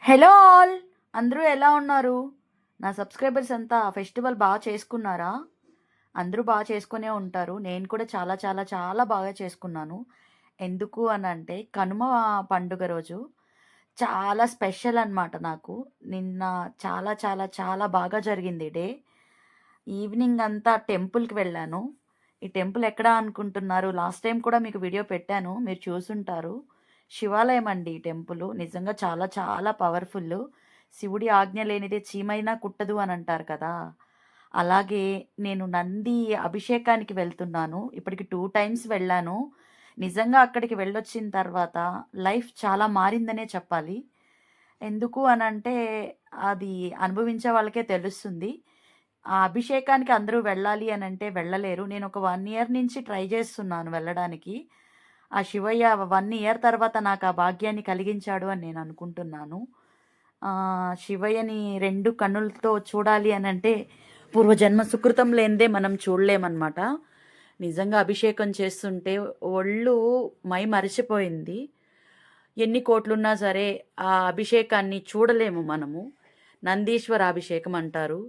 Hello all! అందరూ ఎలా ఉన్నారు? నా సబ్‌స్క్రైబర్స్ అంతా ఫెస్టివల్ చేసుకున్నారా? అందరూ చేసుకునే ఉంటారు. నేను కూడా చాలా చాలా చాలా బాగా చేసుకున్నాను. ఎందుకు అనంటే కనుమ పండుగ రోజు చాలా స్పెషల్ అనమాట నాకు. నిన్న చాలా చాలా చాలా బాగా జరిగింది డే. ఈవినింగ్ అంతా టెంపుల్‌కి వెళ్ళాను. ఈ టెంపుల్ ఎక్కడ అనుకుంటున్నారు? లాస్ట్ టైమ్ కూడా మీకు వీడియో పెట్టాను. మీరు చూసుంటారు. శివాలయం అండి ఈ టెంపులు. నిజంగా చాలా చాలా పవర్‌ఫుల్లు. శివుడి ఆజ్ఞ లేనిదే చీమైనా కుట్టదు అని అంటారు కదా! అలాగే నేను నంది అభిషేకానికి వెళ్తున్నాను. ఇప్పటికి 2 టైమ్స్ వెళ్ళాను. నిజంగా అక్కడికి వెళ్ళొచ్చిన తర్వాత లైఫ్ చాలా మారిందనే చెప్పాలి. ఎందుకు అనంటే అది అనుభవించే వాళ్ళకే తెలుస్తుంది. ఆ అభిషేకానికి అందరూ వెళ్ళాలి అనంటే వెళ్ళలేరు. నేనొక 1 ఇయర్ నుంచి ట్రై చేస్తున్నాను వెళ్ళడానికి. ఆ శివయ్య 1 ఇయర్ తర్వాత నాకు ఆ భాగ్యాన్ని కలిగించాడు అని నేను అనుకుంటున్నాను. శివయ్యని 2 కన్నులతో చూడాలి అనంటే పూర్వజన్మ సుకృతం లేనిదే మనం చూడలేమనమాట. నిజంగా అభిషేకం చేస్తుంటే ఒళ్ళు మైమరిచిపోయింది. ఎన్ని కోట్లున్నా సరే ఆ అభిషేకాన్ని చూడలేము మనము. నందీశ్వర అభిషేకం అంటారు.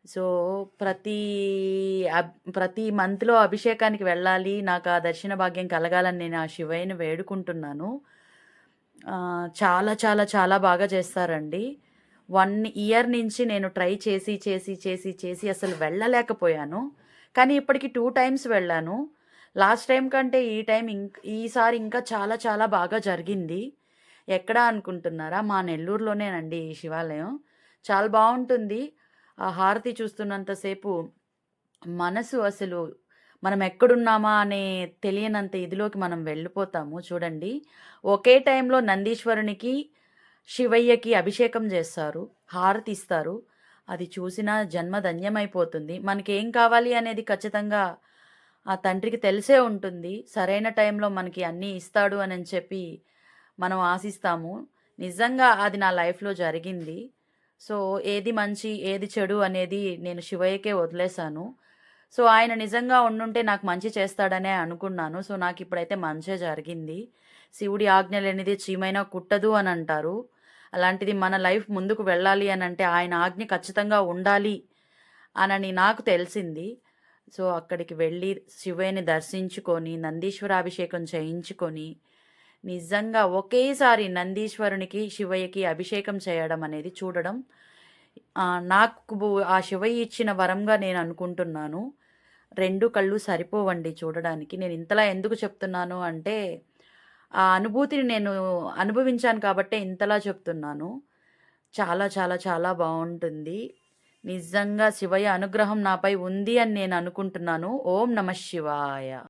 సో, ప్రతీ ప్రతి మంత్‌లో అభిషేకానికి వెళ్ళాలి. నాకు ఆ దర్శన భాగ్యం కలగాలని నేను ఆ శివయ్యని వేడుకుంటున్నాను. చాలా చాలా చాలా బాగా చేస్తారండి. 1 ఇయర్ నుంచి నేను ట్రై చేసి, చేసి, చేసి, చేసి అసలు వెళ్ళలేకపోయాను. కానీ ఇప్పటికి 2 టైమ్స్ వెళ్ళాను. లాస్ట్ టైమ్ కంటే ఈసారి ఇంకా చాలా చాలా బాగా జరిగింది. ఎక్కడ అనుకుంటున్నారా? మా నెల్లూరులోనేనండి ఈ శివాలయం. చాలా బావుంటుంది. ఆ హారతి చూస్తున్నంత సేపు మనసు అసలు మనం ఎక్కడున్నామా అనే తెలియనంత ఇదిలోకి మనం వెళ్ళిపోతాము చూడండి. ఒకే టైంలో నందీశ్వరునికి, శివయ్యకి అభిషేకం జేస్తారు. హారతిస్తారు. అది చూసిన జన్మ ధన్యమైపోతుంది. మనకేం కావాలి అనేది ఖచ్చితంగా ఆ తండ్రికి తెలిసే ఉంటుంది. సరైన టైంలో మనకి అన్నీ ఇస్తాడు అనని చెప్పి మనం ఆశిస్తాము. నిజంగా అది నా లైఫ్‌లో జరిగింది. సో, ఏది మంచి, ఏది చెడు అనేది నేను శివయ్యకే వదిలేసాను. సో, ఆయన నిజంగా ఉండుంటే నాకు మంచి చేస్తాడనే అనుకున్నాను. సో, నాకిప్పుడైతే మంచే జరిగింది. శివుడి ఆజ్ఞ లేనిదే చీమైనా కుట్టదు అనంటారు. అలాంటిది మన లైఫ్ ముందుకు వెళ్ళాలి అనంటే ఆయన ఆజ్ఞ ఖచ్చితంగా ఉండాలి అనని నాకు తెలిసింది. సో, అక్కడికి వెళ్ళి శివయ్యని దర్శించుకొని, నందీశ్వరాభిషేకం చేయించుకొని, నిజంగా ఒకేసారి నందీశ్వరునికి, శివయ్యకి అభిషేకం చేయడం అనేది చూడడం నాకు ఆ శివయ్య ఇచ్చిన వరంగా నేను అనుకుంటున్నాను. 2 కళ్ళు సరిపోవండి చూడడానికి. నేను ఇంతలా ఎందుకు చెప్తున్నాను అంటే, ఆ అనుభూతిని నేను అనుభవించాను కాబట్టే ఇంతలా చెప్తున్నాను. చాలా చాలా చాలా బావుంటుంది. నిజంగా శివయ్య అనుగ్రహం నాపై ఉంది అని నేను అనుకుంటున్నాను. ఓం నమః శివాయ.